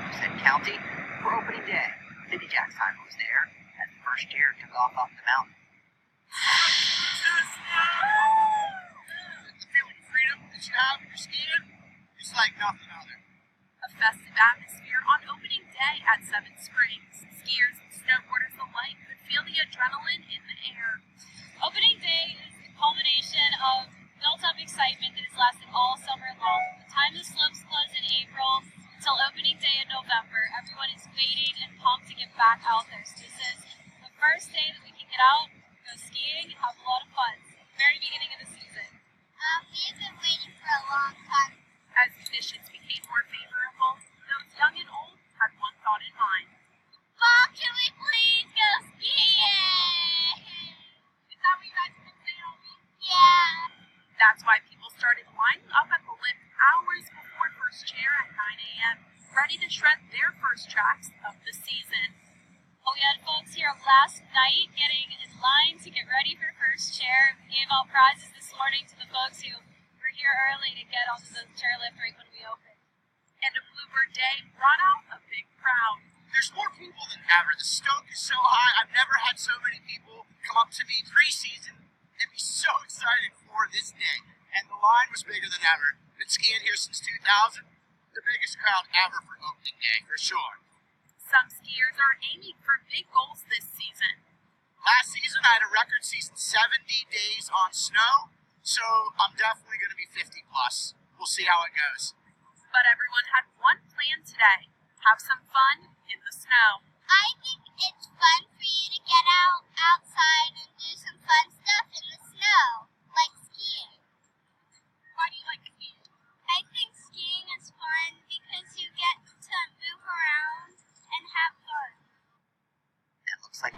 Somerset County for opening day. Cindy Jackson was there as the first chair took off up the mountain. The feeling of freedom that you have when you're skiing, it's like nothing other. A festive atmosphere on opening day at Seven Springs. Skiers and snowboarders alike could feel the adrenaline in the air. Opening day is the culmination of built-up excitement that has lasted all summer long. From the time the slopes close in April until opening day in November, everyone is waiting and pumped to get back out there. So this is the first day that we can get out, go skiing, and have a lot of fun. It's the very beginning of the season. We've been waiting for a long time. As conditions became more favorable, those young and old had one thought in mind. Mom, can we please go skiing? Is that what you guys have been saying all week? Yeah. That's why people started lining up at the lift hours before first chair at 9 a.m., ready to shred their first tracks of the season. Well, we had folks here last night getting in line to get ready for first chair. We gave out prizes this morning to the folks who were here early to get onto the chairlift right when we opened. And a Bluebird Day brought out a big crowd. There's more people than ever. The stoke is so high. I've never had so many people come up to me pre-season and be so excited for this day. And the line was bigger than ever. Been skiing here since 2000. The biggest crowd ever for opening day, for sure. Some skiers are aiming for big goals this season. Last season, I had a record season, 70 days on snow. So I'm definitely going to be 50 plus. We'll see how it goes. But everyone had one plan today. Have some fun in the snow. I think it's fun for you to get outside and do some fun stuff in the snow, like skiing. Why do you like skiing? I think skiing is fun because you get to move around and have fun. It looks like